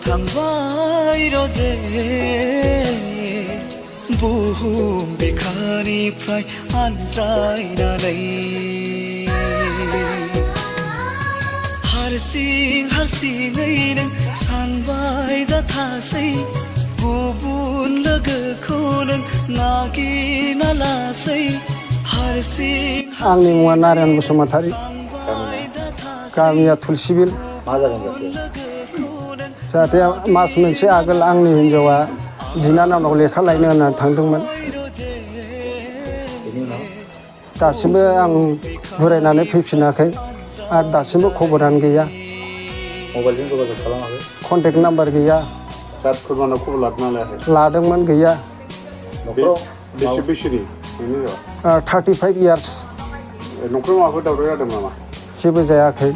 थांबाय रजे बुहुम बिखानिफ्राय आनज्रायनानै हारसिङै नों सानबाय दा थासै गुबुन लोगोखौ नों नागिरना लासै आंनि मुङा नारायण बसुमतारी गामिया तुलसिबिल जाहाथे मास मोनसे आगोल आंनि हिन्जावा बिनानावनाव लेखा लायनो होननानै थांदोंमोन दासिमबो आं बुरायनानै फैफिनाखै आरो दासिमबो खबरानो गैया मबाइलजों जगाजग खालामाखै कन्टेक्ट नाम्बार गैया खुरमानाव खबर लादोंना लायाखै लादोंमोन गैया बेसे बैसोनि 35 years न'खराव माबाफोर दावराव जादों नामा जेबो जायाखै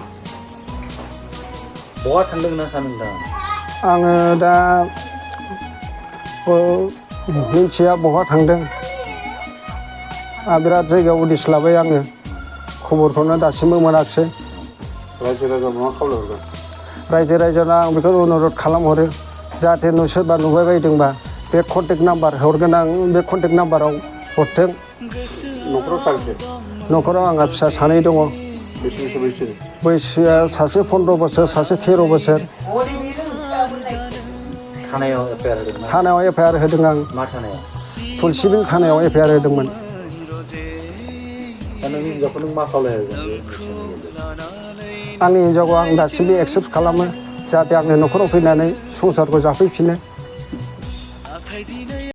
बहा थांदों होनना सानो नोंथाङा आङो दा मिथिया बहा थांदों बिराद जायगायाव उदिस लाबाय आङो खबरखौनो दासिमबो मोनाखिसै रायजो राजानो मा खावलायहरगोन रायजो राजानो आं बेखौ अनुरद खालामहरो जाहाथे सोरबा नुबाय बायदोंबा बे कन्टेक्ट नाम्बार हरगोन आं बे कन्टेक्ट नाम्बाराव हरथों न'खराव साबेसे न'खराव आंहा फिसा सानै दङ बेसे बैसोनि बैसोआ सासे 15 बोसोर सासे 13 बोसोर थानायाव एफआइआर होदों आं मा थानायाव तुलसिबिल थानायाव एफआइआर होदोंमोन नोंनि हिन्जावखौ नों मा खावलायहरगोन आंनि हिन्जावखौ आं दासिमबो एक्सेप्ट खालामो जाहाथे आंनि न'खराव फैनानै संसारखौ जाफैफिनो